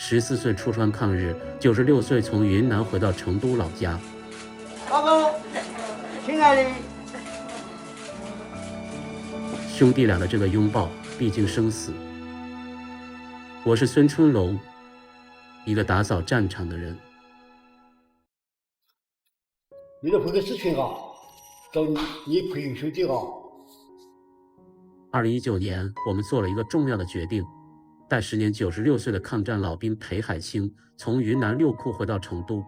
14歲出川抗日，96歲從雲南回到成都老家。老公，親愛的。兄弟倆的這個擁抱，畢竟生死。我是孫春龍，一個打掃戰場的人。你的回個事情啊，找你朋友兄弟啊。2019年，我們做了一個重要的決定，帶時年96歲的抗戰老兵裴海清從雲南六庫回到成都，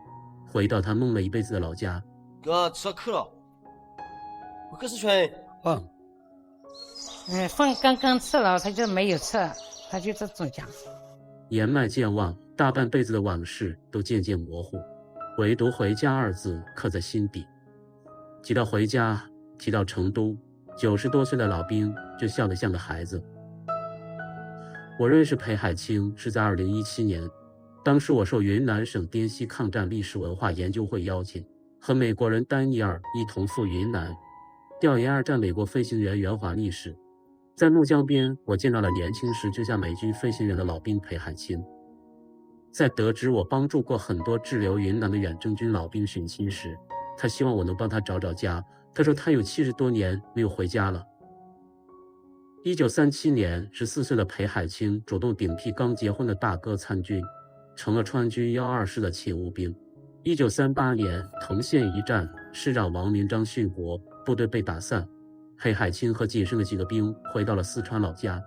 回到他夢了一輩子的老家。哥，吃渴了，我可是全飯剛剛吃了，他就沒有吃，他就這種講。年邁健忘，大半輩子的往事都漸漸模糊，唯獨回家二字刻在心底。提到回家，提到成都，90多歲的老兵就笑得像個孩子。我認識裴海清是在2017年，當時我受雲南省滇西抗戰歷史文化研究會邀請，和美國人丹尼爾一同赴雲南調研二戰美國飛行員援華歷史。在怒江邊，我見到了年輕時就像美軍飛行員的老兵裴海清。在得知我幫助過很多滯留雲南的遠征軍老兵尋親時，他希望我能幫他找找家。他說他有70多年沒有回家了。1937年，14歲的裴海清主動頂替剛結婚的大哥參軍，成了川軍124的勤務兵。1938年，藤縣一戰，師長王明章殉國，部隊被打散。裴海清和僅剩的幾個兵回到了四川老家，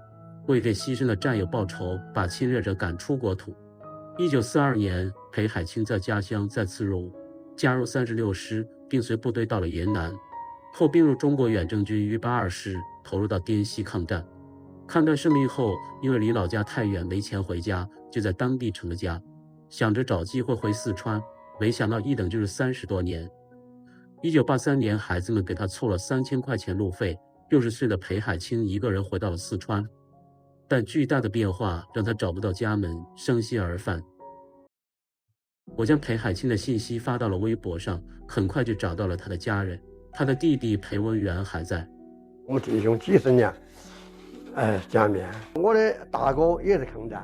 為給犧牲的戰友報仇，把侵略者趕出國土。1942年，裴海清在家鄉再次入伍，加入36師，並隨部隊到了雲南，後並入中國遠征軍182師，投入到滇西抗戰。抗戰勝利後，因為離老家太遠，沒錢回家，就在當地成了家，想着找機會回四川，沒想到一等就是30多年。1983年，孩子們給他湊了3000塊錢路費，60歲的裴海清一個人回到了四川，但巨大的變化讓他找不到家門，傷心而返。我將裴海清的信息發到了微博上，很快就找到了他的家人，他的弟弟裴文元還在。我們弟兄幾十年，見面。我的大哥也是抗戰，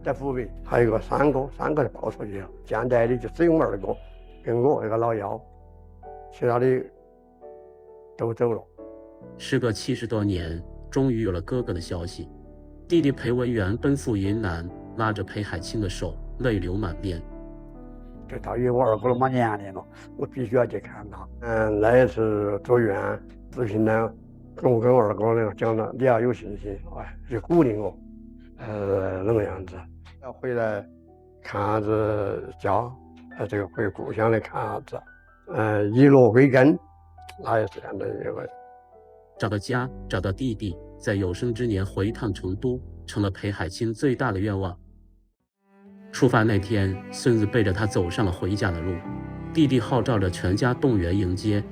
在湖北，還有個三哥就跑出去了。現在的就只有我二哥跟我那個老幺。其他的都走了。時隔70多年，終於有了哥哥的消息。弟弟裴文元奔赴雲南，拉着裴海清的手，淚流滿面。這大約我二哥那麼年齡了，我必須要去看他。那一次住院諮詢呢，我跟我二哥呢講了，你要有信心，就鼓勵我，那個樣子，要回來看下子家，這個回故鄉來看下子。以落歸根，那也是這樣的一個。找到家，找到弟弟，在有生之年回一趟成都，成了裴海清最大的願望。出發那天，孫子背着他走上了回家的路，弟弟號召着全家動員迎接。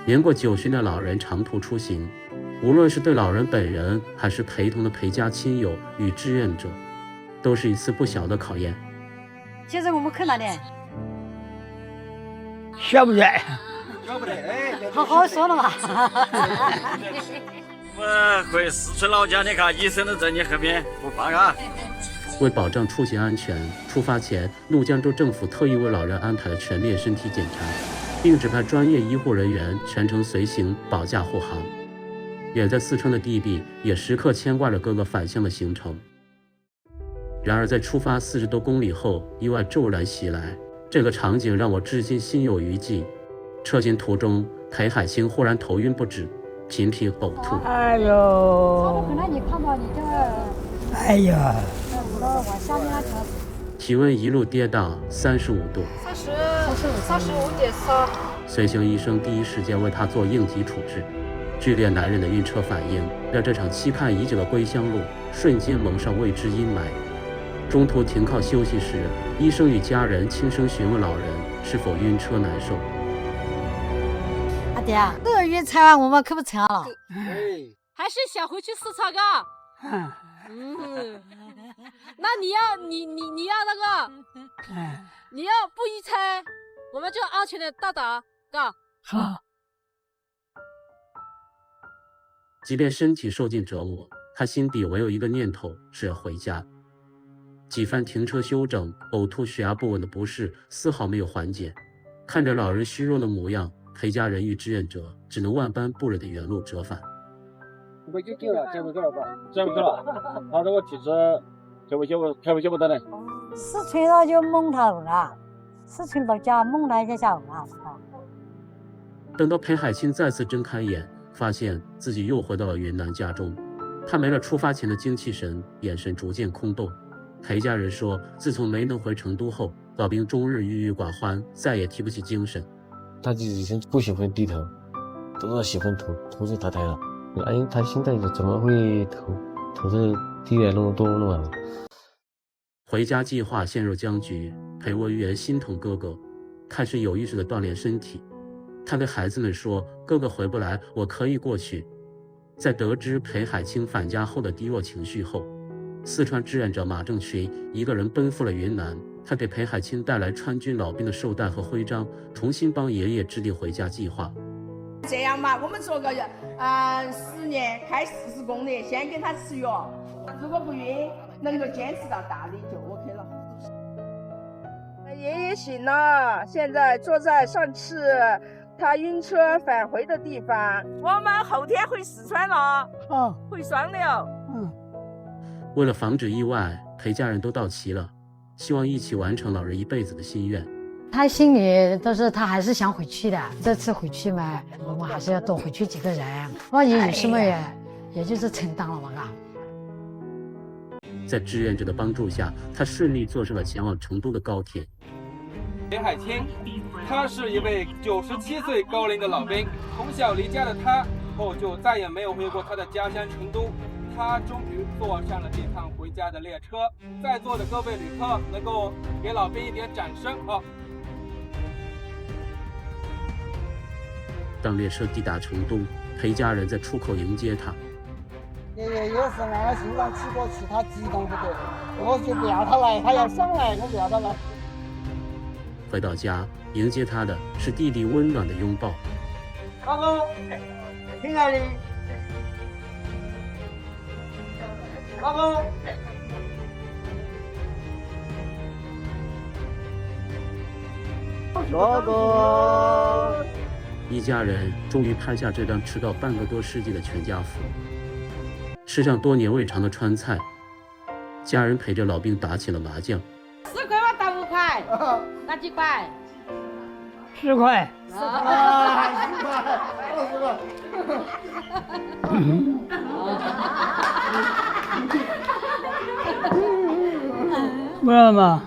年過90的老人長途出行，無論是對老人本人，還是陪同的裴家親友與志願者，都是一次不小的考驗。現在我們看哪裡？曉不得，好好說了嘛。我回四川老家，你看醫生都在你後面，不怕啊。為保障出行安全，出發前，怒江州政府特意為老人安排了全面身體檢查，並指派專業醫護人員全程隨行保駕護航。遠在四川的弟弟也時刻牽掛着哥哥返鄉的行程。然而在出發40多公里後，意外驟然襲來，這個場景讓我至今心有餘悸。車行途中，裴海清忽然頭暈不止，頻頻嘔吐。哎呦！你看到你這個，哎呀！往下面那條。體溫一路跌到35度，35.4。隨行醫生第一時間為他做應急處置。劇烈難忍的暈車反應，讓這場期盼已久的歸鄉路瞬間蒙上未知陰霾。中途停靠休息時，醫生與家人輕聲詢問老人是否暈車難受。阿爹，這個暈車啊，我們可不成了。還是想回去四川嘎。那你要那個，你要不暈車，我們就安全的到達，嘎。好。即便身體受盡折磨，他心底唯有一個念頭是要回家。幾番停車休整、嘔吐、血壓不穩的不適絲毫沒有緩解。看着老人虛弱的模樣，裴家人與志願者只能萬般不忍的原路折返。不就夠了，這不夠了吧？這不夠了，他這個體質開不不得了。4歲了就蒙頭了，4歲到家蒙了就下午了。等到裴海清再次睜開眼，發現自己又回到了雲南家中。他沒了出發前的精氣神，眼神逐漸空洞。裴家人說，自從沒能回成都後，老兵終日鬱鬱寡歡，再也提不起精神。他以前不喜歡低頭，都是喜歡頭是抬了。哎，他現在怎麼會頭是低了那麼多了？回家計劃陷入僵局，裴文元心疼哥哥，開始有意識地鍛鍊身體。他對孩子們說，哥哥回不來，我可以過去。在得知裴海清返家後的低落情緒後，四川志願者馬正群一個人奔赴了雲南。他給裴海清帶來川軍老兵的綬帶和徽章，重新幫爺爺制定回家計劃。這樣嘛，我們說個10年開40公里，先給他吃藥，如果不暈，能夠堅持到大理就 OK 了。爺爺醒了，現在坐在上次他暈車返回的地方。我們後天回四川了，回双流。為了防止意外，裴家人都到齊了，希望一起完成老人一輩子的心願。他心裡都是他還是想回去的，這次回去嘛，我們還是要多回去幾個人，萬一有什麼也就是承擔了嘛。在志願者的幫助下，他順利坐上了前往成都的高鐵。裴海清，他是一位97歲高齡的老兵，從小離家的他後就再也沒有回過他的家鄉成都。他終於坐上了這趟回家的列車，在座的各位旅客能夠給老兵一點掌聲啊！當列車抵達成都，裴家人在出口迎接他。爺爺有時按我心臟起過去，他激動不得，我就不要他來，他要上來，我不要他來。回到家，迎接他的是弟弟溫暖的擁抱。老公，親愛的。老公，老公，一家人終於拍下這張遲到半個多世紀的全家福。吃上多年未嘗的川菜，家人陪着老兵打起了麻将。10塊嗎？打5塊？打幾塊？10塊。10塊。不知道嗎？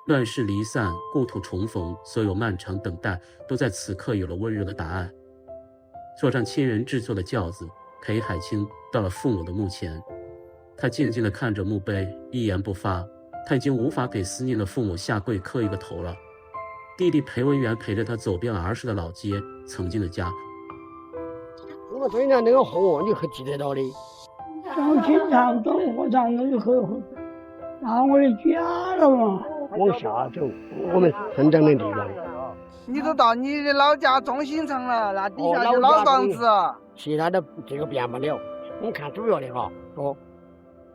乱世離散，故土重逢，所有漫長等待都在此刻有了溫柔的答案。坐上親人制作的轎子，裴海清到了父母的墓前，他靜靜地看着墓碑，一言不發。他已經無法給思念的父母下跪磕一個頭了。弟弟裴文元陪着他走遍兒時的老街，曾經的家。我对着那個河，你可記得到的？上清場到火場那就很到我的家了嘛。往下走，我們生長的地方。你都到你的老家中心城了，那底下就老房子。其他的這個變不了，我看主要的哈。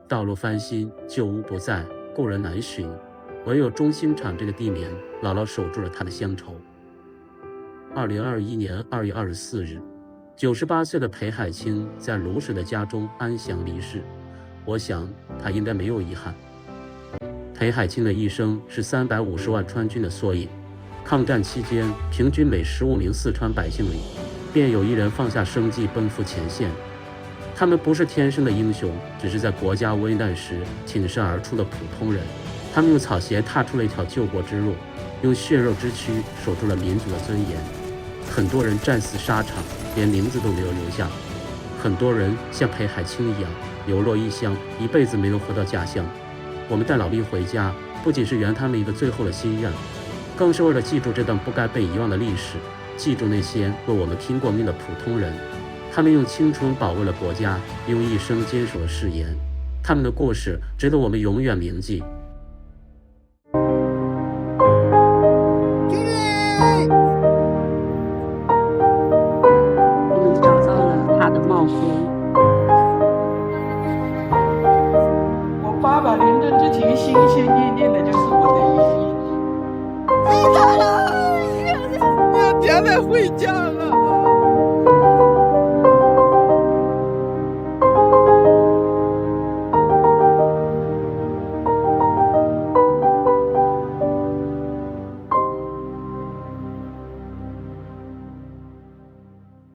道路翻新，舊屋不在，故人難尋，唯有中心場這個地名牢牢守住了他的鄉愁。2021年2月24日，98歲的裴海清在盧氏的家中安詳離世。我想他應該沒有遺憾。裴海清的一生是350萬川軍的縮影。抗戰期間，平均每15名四川百姓裡，便有一人放下生計奔赴前線。他們不是天生的英雄，只是在國家危難時挺身而出的普通人。他們用草鞋踏出了一條救國之路，用血肉之軀守住了民族的尊嚴。很多人戰死沙場，連名字都沒有留下。很多人像裴海清一樣流落異鄉，一輩子沒能回到家鄉。我們帶老兵回家，不僅是圓他們一個最後的心願，更是為了記住這段不該被遺忘的歷史，記住那些為我們拼過命的普通人。他們用青春保衛了國家，用一生堅守了誓言。他們的故事值得我們永遠銘記。的帽夫。我爸爸临终之前心心念念的就是我的爷爷。知道了，我要天天回家。